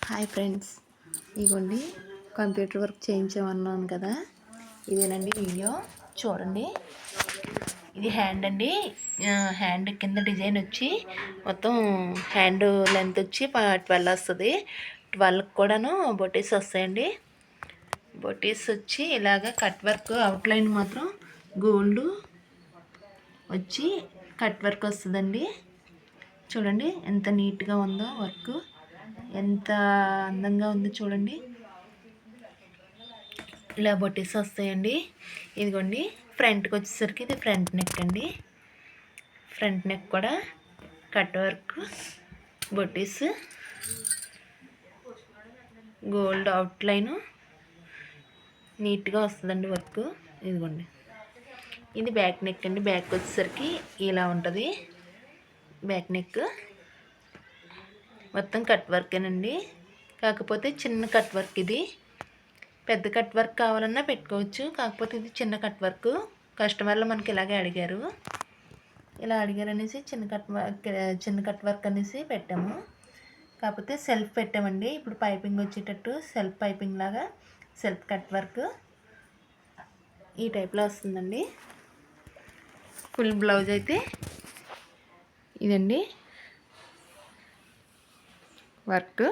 Hi friends, ఇదిగోండి computer work చేయించామన్నాను కదా, ఇదేనండి వీడియో చూడండి. ఇది హ్యాండ్ అండి. హ్యాండ్ కింద డిజైన్ వచ్చి మొత్తం హ్యాండ్ లెంత్ వచ్చి 12 వస్తుంది. 12 కూడాను బొటీస్ వస్తాయండి. బొటీస్ వచ్చి ఇలాగ కట్ వర్క్, అవుట్లైన్ మాత్రం గోల్డ్ వచ్చి కట్ వర్క్ వస్తుందండి. చూడండి ఎంత నీట్గా ఉందో వర్క్, ఎంత అందంగా ఉందో చూడండి. ఇలా బొటీస్ వస్తాయండి. ఇదిగోండి ఫ్రంట్కి వచ్చేసరికి ఇది ఫ్రంట్ నెక్ అండి. ఫ్రంట్ నెక్ కూడా cut work, buttis, gold outline నీట్గా వస్తుందండి వర్క్. ఇదిగోండి ఇది బ్యాక్ నెక్ అండి. బ్యాక్ వచ్చేసరికి ఇలా ఉంటుంది. బ్యాక్ నెక్ మొత్తం కట్ వర్కేనండి. కాకపోతే చిన్న కట్ వర్క్, ఇది పెద్ద కట్ వర్క్ కావాలన్నా పెట్టుకోవచ్చు. కాకపోతే ఇది చిన్న కట్ వర్క్. కస్టమర్లు మనకి ఇలాగే అడిగారు, ఇలా అడిగారనేసి చిన్న కట్ వర్క్ అనేసి పెట్టాము. కాకపోతే సెల్ఫ్ పెట్టామండి. ఇప్పుడు పైపింగ్ వచ్చేటట్టు సెల్ఫ్ పైపింగ్ లాగా సెల్ఫ్ కట్ వర్క్ ఈ టైప్లో వస్తుందండి. ఫుల్ బ్లౌజ్ అయితే ఇదండి వర్క్.